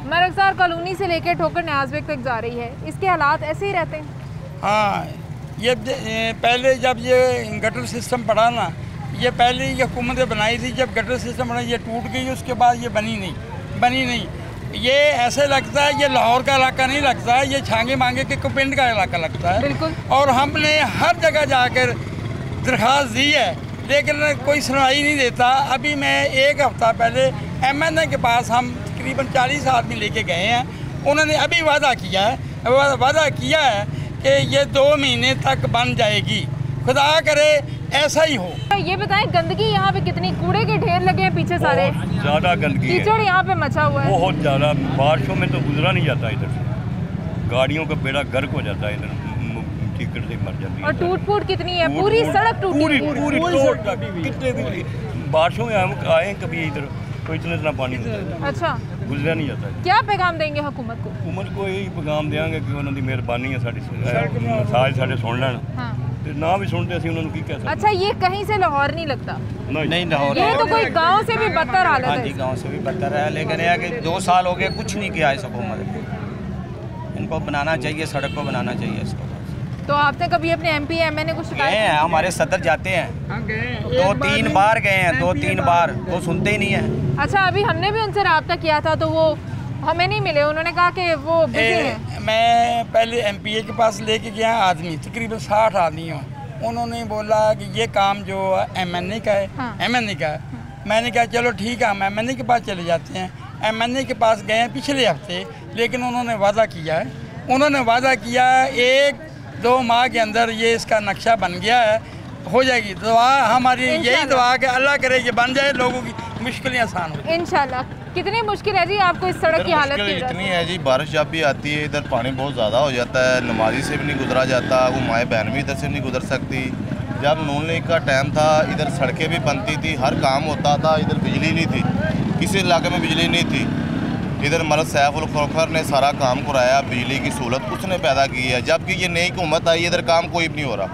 मरकज़ार कॉलोनी से लेकर ठोकर न्याज़बेग तक जा रही है, इसके हालात ऐसे ही रहते हैं? हाँ, ये पहले जब ये गटर सिस्टम पड़ा ना, ये पहले ये हुकूमतें बनाई थी, जब गटर सिस्टम बना ये टूट गई, उसके बाद ये बनी नहीं। ये ऐसे लगता है ये लाहौर का इलाका नहीं लगता है, ये छांगे मांगे के पिंड का इलाका लगता है। बिल्कुल। और हमने हर जगह जाकर दरख्वास्त दी है, लेकिन कोई सुनवाई नहीं देता। अभी मैं एक हफ़्ता पहले MNA के पास हम तकरीबन 40 आदमी लेके गए हैं। उन्होंने अभी वादा किया है कि ये 2 महीने तक बन जाएगी, खुदा करे ऐसा ही हो। ये बताएं गंदगी यहाँ पे कितनी, कूड़े के ढेर लगे हैं पीछे सारे, ज़्यादा गंदगी है, कीचड़ यहाँ पे मचा हुआ है बहुत ज़्यादा। बारिशों में तो गुजरा नहीं जाता इधर से, गाड़ियों का बेड़ा गर्क हो जाता है इधर, कीचड़ से मर जाती है। और टूट फूट कितनी है, पूरी सड़क टूटी, पूरी कितने भी बारिशों में हम आए कभी इधर तो इतना पानी होता है, अच्छा गुजरा नहीं जाता है। क्या पैगाम देंगे हुकूमत को? हुकूमत को यही पैगाम देंगे कि उन्होंने मेहरबानी है साड़ी सारे सुन लेना, ना भी सुनते असं उन्होंने की कह सकते। अच्छा, ये कहीं से लाहौर नहीं लगता? नहीं लाहौर, ये तो कोई गांव से भी बदतर हालत है। हाँ जी, गांव से भी बदतर है, लेकिन यह कि 2 साल हो गए कुछ नहीं किया इस हुकूमत ने। इनको बनाना चाहिए, सड़क को बनाना चाहिए इसको। तो आपने कभी अपने MP MNA को शिकायत? गए हैं, हमारे सदर जाते हैं, 2-3 बार गए हैं, 2-3 बार, तो सुनते ही नहीं है। अच्छा, अभी हमने भी उनसे रब्ता किया था तो वो हमें नहीं मिले, उन्होंने कहा कि वो बिजी हैं। मैं पहले MPA के पास लेके गया आदमी, तकरीबन 60 आदमी हो, उन्होंने बोला कि ये काम जो MNA का है, MNA का है। मैंने कहा चलो ठीक है, हम MNA के पास चले जाते हैं। MNA के पास गए पिछले हफ्ते, लेकिन उन्होंने वादा किया है, 1-2 माह के अंदर ये इसका नक्शा बन गया है, हो जाएगी। दुआ हमारी यही दुआ कि अल्लाह करे कि बन जाए, लोगों की मुश्किलें आसान हो जाए इंशाल्लाह। कितनी मुश्किल है जी आपको इस सड़क की हालत की? इतनी है जी, बारिश जब भी आती है इधर पानी बहुत ज़्यादा हो जाता है, नमाजी से भी नहीं गुजरा जाता, वो माए बहन भी इधर से नहीं गुजर सकती। जब नून लीग का टाइम था इधर सड़कें भी बनती थी, हर काम होता था, इधर बिजली नहीं थी, किसी इलाके में बिजली नहीं थी। इधर मलक सैफुल खौखर ने सारा काम कराया, बिजली की सहूलत उसने पैदा की है। जबकि ये नई हुकूमत आई, इधर काम कोई भी नहीं हो रहा,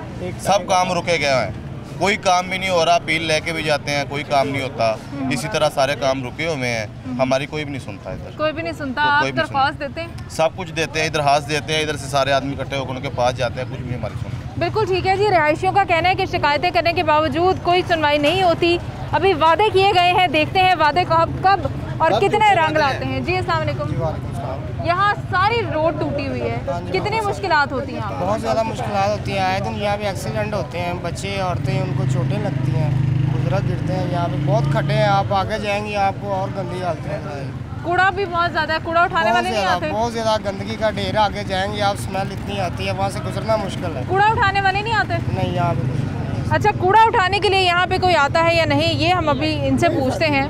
सब काम रुके गए हैं, कोई काम भी नहीं हो रहा। अपील लेके भी जाते हैं, कोई काम नहीं होता, इसी तरह सारे काम रुके हुए हैं, हमारी कोई भी नहीं सुनता इधर, कोई भी नहीं सुनता। तो आप दरख्वास्त देते हैं? सब कुछ देते हैं, दरख्वास्त देते हैं, इधर से सारे आदमी इकट्ठे होकर उनके पास जाते हैं, कुछ भी हमारी सुनते। बिल्कुल ठीक है जी, रिहायशियों का कहना है कि शिकायतें करने के बावजूद कोई सुनवाई नहीं होती। अभी वादे किए गए हैं, देखते हैं वादे कब और कितने रंग लाते हैं। जी अस्सलाम वालेकुम। यहाँ सारी रोड टूटी हुई है, कितनी मुश्किलात होती हैं? बहुत ज़्यादा मुश्किलात होती हैं, आए दिन यहाँ भी एक्सीडेंट होते हैं, बच्चे औरतें उनको चोटें लगती हैं, गुजरा गिरते हैं। यहाँ पे बहुत खड्डे हैं, आप आगे जाएंगे आपको और गंदी हालतें हैं। कूड़ा भी बहुत ज़्यादा है, कूड़ा उठाने वाले नहीं आते? बहुत ज़्यादा गंदगी का ढेर, आगे जाएंगे आप स्मेल इतनी आती है, वहाँ से गुजरना मुश्किल है। कूड़ा उठाने वाले नहीं आते? नहीं, यहाँ पे अच्छा, कूड़ा उठाने के लिए यहाँ पे कोई आता है या नहीं, ये हम अभी इनसे पूछते हैं।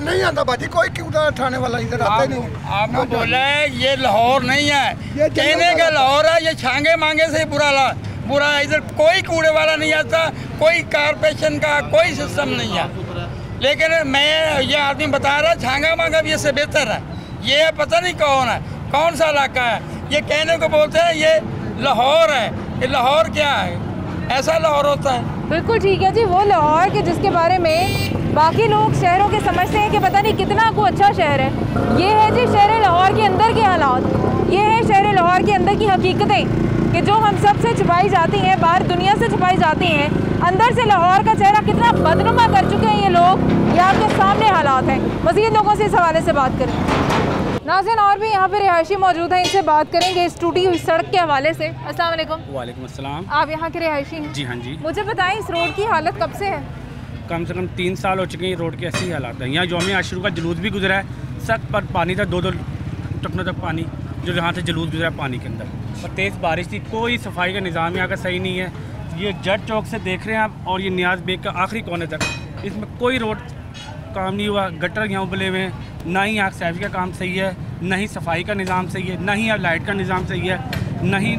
नहीं आता बाजी, कोई कूड़ा उठाने वाला इधर आता नहीं। आपको बोला है ये लाहौर नहीं है, कहने का लाहौर है, ये छांगे मांगे से बुरा है। इधर कोई कूड़े वाला नहीं आता, कोई कारपोरेशन का कोई सिस्टम नहीं है। लेकिन मैं ये आदमी बता रहा, छांगा मांगा भी इससे बेहतर है। ये पता नहीं कौन है, कौन सा इलाका है, ये कहने को बोलते हैं ये लाहौर है। ये लाहौर क्या है? ऐसा लाहौर होता है? बिल्कुल ठीक है जी, वो लाहौर के जिसके बारे में बाकी लोग शहरों के समझते हैं कि पता नहीं कितना को अच्छा शहर है। ये है जी शहर लाहौर के अंदर के हालात, ये है शहर लाहौर के अंदर की हकीकतें कि जो हम सब से छुपाई जाती हैं, बाहर दुनिया से छुपाई जाती हैं। अंदर से लाहौर का चेहरा कितना बदनुमा कर चुके हैं ये लोग, ये आपके सामने हालात हैं। मज़ीद लोगों से इस हवाले से बात करें। नाज़रीन, और भी यहाँ पे रिहायशी मौजूद हैं, इनसे बात करेंगे इस टूटी हुई सड़क के हवाले से। अस्सलाम वालेकुम। वालेकुम अस्सलाम। आप यहाँ के रिहायशी हैं? जी हाँ जी। मुझे बताएं इस रोड की हालत कब से है? कम से कम 3 साल हो चुके हैं, रोड के ऐसी हालात है। यहाँ यौम आशूरा का जुलूस भी गुजरा है, सड़क पर पानी था, 2-2 टकनों तक पानी, जो यहाँ से जुलूस गुजरा है पानी के अंदर। और तेज़ बारिश थी, कोई सफाई का निज़ाम यहाँ का सही नहीं है। ये जट चौक से देख रहे हैं आप, और ये नियाज बेग का आखिरी कोने तक, इसमें कोई रोड काम नहीं हुआ। गटर यहाँ उबले हुए हैं, ना ही यहाँ सैफी का काम सही है, ना ही सफाई का निज़ाम सही है, ना ही यहाँ लाइट का निज़ाम सही है, ना ही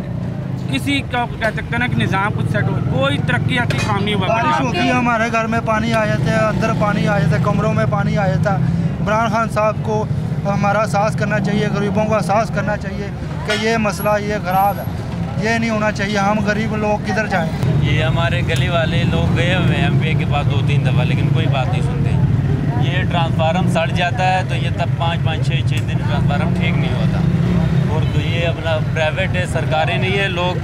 किसी का कह सकते हैं ना कि निज़ाम कुछ सेट हो, कोई तरक्की आती काम नहीं हुआ। बारिश होती है, हमारे घर में पानी आ जाता है, अंदर पानी आ जाता है, कमरों में पानी आ जाता है। इमरान खान साहब को हमारा एहसास करना चाहिए, गरीबों का एहसास करना चाहिए कि ये मसला ये ख़राब है, ये नहीं होना चाहिए। हम गरीब लोग किधर जाएँ? ये हमारे गली वाले लोग गए हुए हैं MPA के पास 2-3 दफ़ा, लेकिन कोई बात नहीं सुनते। ये ट्रांसफार्मर सड़ जाता है तो ये तब 5-6 दिन ट्रांसफार्मर ठीक नहीं होता। और तो ये अपना प्राइवेट है, सरकारी नहीं है, लोग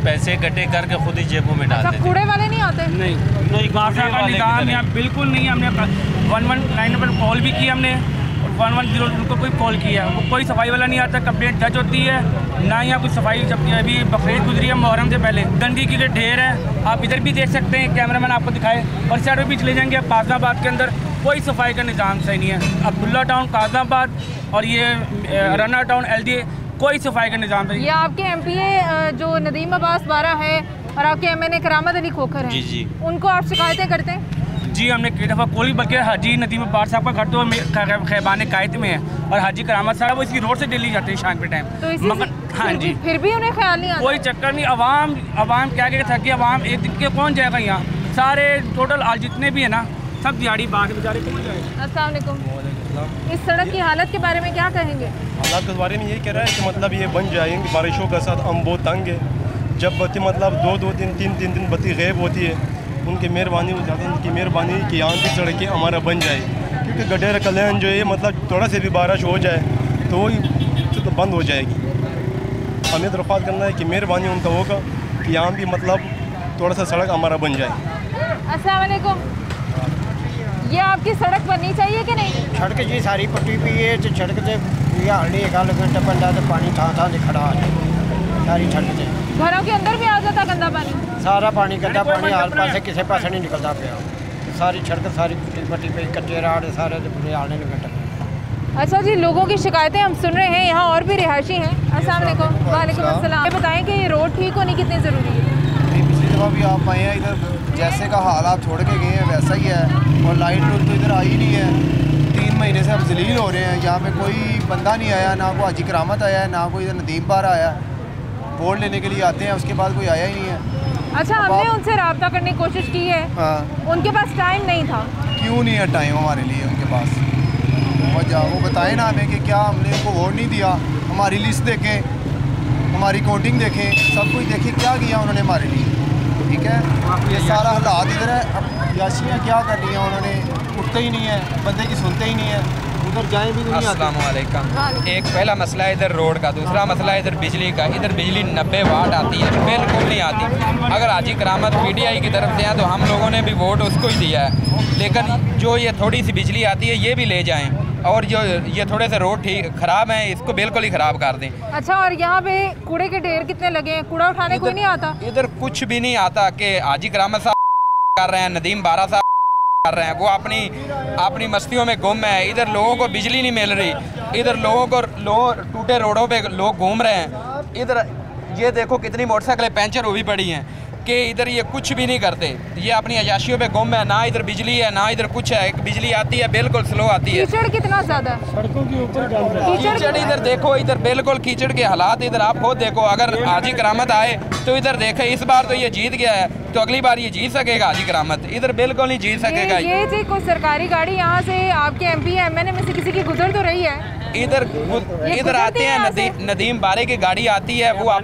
पैसे इकट्ठे करके खुद ही जेबों में डालते हैं। कूड़े वाले नहीं आते? नहीं, माफिया का निदान यहाँ बिल्कुल नहीं है। हमने 119 पर कॉल भी किया हमने, और 110 उनको कोई कॉल किया, वो कोई सफाई वाला नहीं आता। कंप्लेंट दर्ज होती है ना, यहाँ कुछ सफाई। जब अभी बकरीद गुजरी है मुहर्रम से पहले, गंदगी के लिए ढेर है, आप इधर भी देख सकते हैं, कैमरामैन आपको दिखाए, और साइड भी चले जाएंगे काज़ाबाद के अंदर, कोई सफाई का निज़ाम सही नहीं है। अब्दुल्ला टाउन, काज़ाबाद और ये रना टाउन, LDA, कोई सफाई का निज़ाम नहीं। ये आपके एमपीए जो नदीम अब्बास बारा है और आपके एमएनए करामत अली खोखर हैं, जी उनको आप शिकायतें करते हैं? जी हमने कई दफ़ा कोई, बल्कि हाजी नदीम अब्बास साहब का घर तो खैबान कायद में है और हाजी करामत साहब वो इसकी रोड से दिल्ली जाते हैं शाम के टाइम। तो मगर हाँ जी, फिर भी उन्हें ख्याल नहीं आता? कोई चक्कर नहीं। अवाम क्या कहता है कि अवाम एक दिन के कौन जाएगा यहाँ, सारे टोटल आज जितने भी है ना सब दिहाड़ी बाहर बेचारे कौन जाएगा। अस्सलाम वालेकुम। इस सड़क की हालत के बारे में क्या कहेंगे? हालात के बारे में यही कह रहा है कि मतलब ये बन जाएंगे बारिशों के साथ। हम बहुत तंग है, जब बत्ती मतलब दो दिन तीन दिन बत्ती गायब होती है। उनकी मेहरबानी हो जाती है, उनकी मेहरबानी कि यहाँ की सड़कें हमारा बन जाए, क्योंकि गडेर कल्याण जो है मतलब थोड़ा से भी बारिश हो जाए तो बंद हो जाएगी। हमें दरख्वास्त करना है कि मेहरबानी उनका होगा कि यहाँ भी मतलब थोड़ा सा सड़क हमारा बन जाए। अस्सलाम वालेकुम। ये आपकी सड़क बननी चाहिए कि नहीं? सड़क जी सारी पट्टी पी है तो सड़क से हाली गल टपन तो पानी थां से खड़ा है सारी सड़क से। घरों के अंदर भी आ जाता गंदा पानी? सारा पानी गंदा पानी हर पासे किसी पास नहीं निकलता पाया। सारी सड़क सारी पट्टी पे कच्चे राड़ सारे बुरे हाल नहीं निकलता। अच्छा जी, लोगों की शिकायतें हम सुन रहे हैं, यहाँ और भी रिहायशी हैं। अस्सलाम वालेकुम। वालेकुम अस्सलाम। ये बताएं कि ये रोड ठीक होनी कितनी ज़रूरी है? पिछली दफ़ा भी आप आए हैं, इधर जैसे का हाल आप छोड़ के गए हैं वैसा ही है और लाइट तो इधर आई नहीं है। 3 महीने से अब जलील हो रहे हैं। यहाँ पे कोई बंदा नहीं आया, ना कोई हाजी करामत आया है, ना कोई इधर नदीम बारा आया। वोट लेने के लिए आते हैं, उसके बाद कोई आया ही नहीं है। अच्छा, हमने उनसे रब्ता करने की कोशिश की है। हाँ। उनके पास टाइम नहीं था। क्यों नहीं है टाइम हमारे लिए उनके पास? वो बताएं ना हमें कि क्या हमने उनको वोट नहीं दिया। हमारी लिस्ट देखें, हमारी काउंटिंग देखें, सब कुछ देखें क्या किया उन्होंने हमारे लिए। ठीक है, ये सारा हालात इधर है। अब याशियाँ क्या कर रही हैं, उन्होंने उठते ही नहीं है, बंदे की सुनते ही नहीं है, उधर जाए भी नहीं। अस्सलाम वालेकुम। एक पहला मसला है इधर रोड का, दूसरा मसला है इधर बिजली का। इधर बिजली 90 वाट आती है, बिल्कुल नहीं आती। अगर हाजी करामत PTI की तरफ से है तो हम लोगों ने भी वोट उसको ही दिया है, लेकिन जो ये थोड़ी सी बिजली आती है ये भी ले जाएं और जो ये थोड़े से रोड ठीक ख़राब हैं इसको बिल्कुल ही ख़राब कर दें। अच्छा, और यहाँ पे कूड़े के ढेर कितने लगे हैं? कूड़ा उठाने कोई नहीं आता? इधर कुछ भी नहीं आता कि हाजी करामत साहब कर रहे हैं, नदीम बारा साहब कर रहे हैं, वो अपनी मस्तियों में गुम है। इधर लोगों को बिजली नहीं मिल रही, इधर लोगों को टूटे रोडों पे लोग घूम रहे हैं। इधर ये देखो कितनी मोटरसाइकिलें पंचर हुई पड़ी हैं कि इधर ये कुछ भी नहीं करते। ये अपनी अयाशियों पे गुम है, ना इधर बिजली है ना इधर कुछ है। बिजली आती है बिल्कुल स्लो आती है। कीचड़ कितना ज़्यादा है सड़कों के ऊपर, कीचड़ इधर देखो, इधर बिल्कुल कीचड़ के हालात इधर आप खुद देखो। अगर हाजी करामत आए तो इधर देखे, इस बार तो ये जीत गया है तो अगली बार ये जीत सकेगा हाजी करामत? इधर बिल्कुल नहीं जीत सकेगा। ये जी कोई सरकारी गाड़ी यहाँ से आपके MP MNA में से किसी की गुजर तो रही है? इधर आते हैं, नदीम बारे की गाड़ी आती है, वो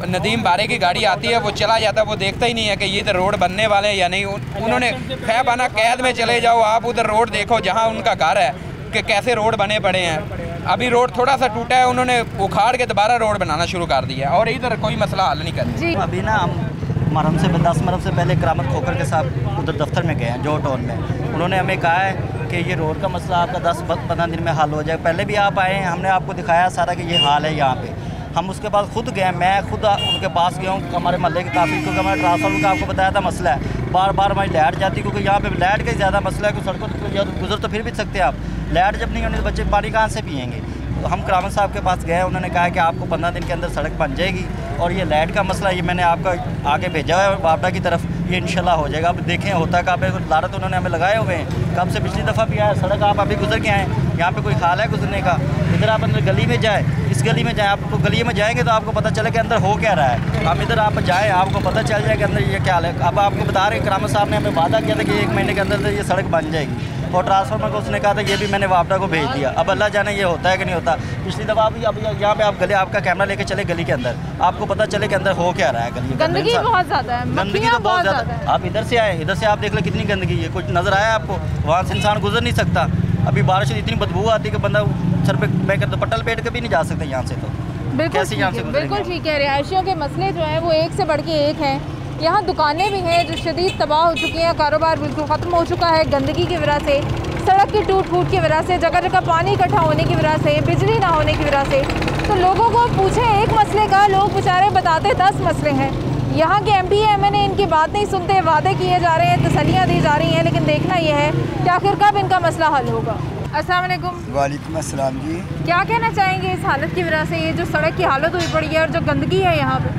नदीम बारे की गाड़ी आती है, वो चला जाता है, वो देखता ही नहीं है कि ये इधर रोड बनने वाले हैं या नहीं। उन्होंने खैबाना कैद में चले जाओ आप, उधर रोड देखो जहाँ उनका घर है कि कैसे रोड बने पड़े हैं। अभी रोड थोड़ा सा टूटा है, उन्होंने उखाड़ के दोबारा रोड बनाना शुरू कर दिया और इधर कोई मसला हल नहीं कर। अभी ना हम मरहम से 10 मरहम से पहले करामत खोखर के साथ उधर दफ्तर में गए हैं जो टाउन में। उन्होंने हमें कहा है कि ये रोड का मसला आपका 10-15 दिन में हल हो जाए। पहले भी आप आए हैं, हमने आपको दिखाया सारा कि ये हाल है यहाँ पे। हम उसके बाद खुद गए, मैं खुद उनके पास गया हूँ, हमारे मोहल्ले के काफ़ी, क्योंकि हमारे ट्रांसफार्मर का आपको बताया था मसला है। बार बार हमारी लाइट जाती, क्योंकि यहाँ पे लाइट का ज़्यादा मसला है। सड़कों तो गुजर तो फिर भी सकते हैं आप, लाइट जब नहीं होने तो बच्चे पानी कहाँ से पियेंगे। तो हम करामत साहब के पास गए, उन्होंने कहा कि आपको 15 दिन के अंदर सड़क बन जाएगी और ये लाइट का मसला ये मैंने आपका आगे भेजा है वापडा की तरफ, ये इंशाल्लाह हो जाएगा। अब देखें होता है कहाँ पे लारत उन्होंने हमें लगाए हुए हैं कब से, पिछली दफ़ा भी आया। सड़क आप अभी गुजर के आए, यहाँ पे कोई हाल है गुजरने का? इधर आप अंदर गली में जाए, इस गली में जाए, आपको गली में जाएंगे तो आपको पता चले कि अंदर हो क्या रहा है। हम इधर आप जाएँ, आपको पता चल जाए कि अंदर ये क्या है। अब आपको बता रहे हैं करामत साहब ने हमें वादा किया था कि 1 महीने के अंदर ये सड़क बन जाएगी और ट्रांसफार्मर को उसने कहा था ये भी मैंने वापडा को भेज दिया। अब अल्लाह जाने ये होता है कि नहीं होता। पिछली दफ़ा अभी अब यहाँ पे आप गली, आपका कैमरा लेके चले गली के अंदर, आपको पता चले कि अंदर हो क्या रहा है। गली गंदगी बहुत ज़्यादा है, गंदगी तो बहुत ज़्यादा है। आप इधर से आए, इधर से आप देख लो कितनी गंदगी है, कुछ नज़र आया आपको? वहाँ से इंसान गुजर नहीं सकता। अभी बारिश से इतनी बदबू आती है कि बंदा सर पे मैं कहता पट्टल पेट के भी नहीं जा सकते यहाँ से। तो कैसे यहाँ से? बिल्कुल ठीक है। रिहायशियों के मसले जो हैं वो एक से बढ़ के एक हैं। यहाँ दुकानें भी हैं जो शदीद तबाह हो चुकी हैं, कारोबार बिल्कुल ख़त्म हो चुका है गंदगी की वजह से, सड़क की टूट फूट की वजह से, जगह जगह पानी इकट्ठा होने की वजह से, बिजली ना होने की वजह से। तो लोगों को पूछें एक मसले का, लोग बेचारे बताते 10 मसले हैं। यहाँ के MP MNA इनकी बात नहीं सुनते, वादे किए जा रहे हैं, तसल्लियाँ दी जा रही हैं, लेकिन देखना यह है कि आखिर कब इनका मसला हल होगा। अस्सलाम वालेकुम। वालेकुम अस्सलाम जी। क्या कहना चाहेंगे इस हालत की वजह से, ये जो सड़क की हालत हुई पड़ी है और जो गंदगी है यहाँ पे?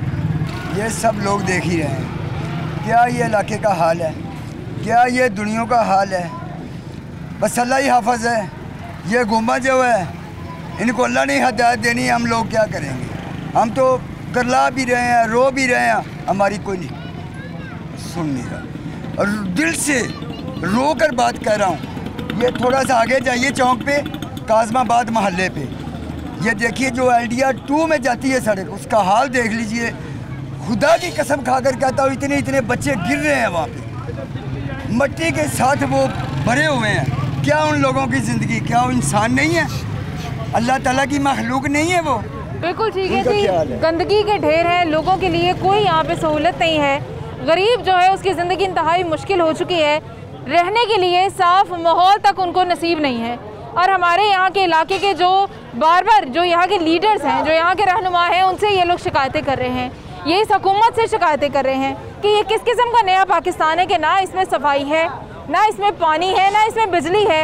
ये सब लोग देख ही रहे हैं, क्या ये इलाके का हाल है, क्या ये दुनिया का हाल है। बस अल्लाह ही हाफिज़ है। ये गुम्बा जो है, इनको अल्लाह ने हदायत देनी, हम लोग क्या करेंगे। हम तो करला भी रहे हैं, रो भी रहे हैं, हमारी कोई नहीं सुन नहीं रहा। और दिल से रो कर बात कर रहा हूँ। ये थोड़ा सा आगे जाइए चौक पे, काजमाबाद मोहल्ले पे, ये देखिए जो LDR 2 में जाती है सड़क, उसका हाल देख लीजिए। खुदा की कसम खाकर कहता हूँ, इतने इतने बच्चे गिर रहे हैं वहाँ पे, मट्टी के साथ वो भरे हुए हैं। क्या उन लोगों की ज़िंदगी, क्या वो इंसान नहीं है? अल्लाह ताला की मखलूक नहीं है वो? बिल्कुल ठीक है जी। गंदगी के ढेर हैं, लोगों के लिए कोई यहाँ पे सहूलत नहीं है। गरीब जो है उसकी ज़िंदगी इंतहाई मुश्किल हो चुकी है, रहने के लिए साफ़ माहौल तक उनको नसीब नहीं है। और हमारे यहाँ के इलाके के जो बार जो यहाँ के लीडर्स हैं, जो यहाँ के रहनुमा हैं, उनसे ये लोग शिकायतें कर रहे हैं, ये इस हुकूमत से शिकायतें कर रहे हैं कि ये किस किस्म का नया पाकिस्तान है कि ना इसमें सफाई है, ना इसमें पानी है, ना इसमें बिजली है।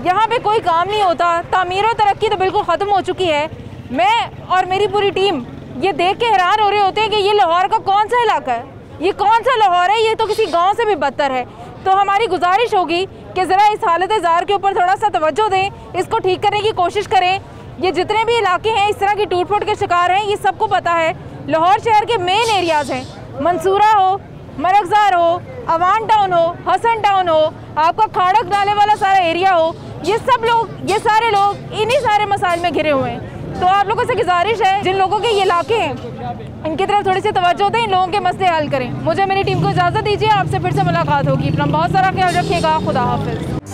यहाँ पे कोई काम नहीं होता। तामीर और तरक्की तो बिल्कुल ख़त्म हो चुकी है। मैं और मेरी पूरी टीम ये देख के हैरान हो रहे होते हैं कि ये लाहौर का कौन सा इलाका है, ये कौन सा लाहौर है, ये तो किसी गांव से भी बदतर है। तो हमारी गुजारिश होगी कि ज़रा इस हालत ज़ार के ऊपर थोड़ा सा तवज्जो दें, इसको ठीक करने की कोशिश करें। ये जितने भी इलाके हैं इस तरह की टूट फूट के शिकार हैं, ये सबको पता है। लाहौर शहर के मेन एरियाज़ हैं, मंसूरा हो, मरगज़ार हो, अवान टाउन हो, हसन टाउन हो, आपका खाड़क नाले वाला सारा एरिया हो, ये सब लोग, ये सारे लोग इन्हीं सारे मसाइल में घिरे हुए हैं। तो आप लोगों से गुजारिश है, जिन लोगों के ये इलाके हैं इनकी तरफ थोड़ी सी तवज्जो दें, इन लोगों के मसले हल करें। मुझे मेरी टीम को इजाज़त दीजिए, आपसे फिर से मुलाकात होगी। अपना बहुत सारा ख्याल रखिएगा। खुदा हाफिज़।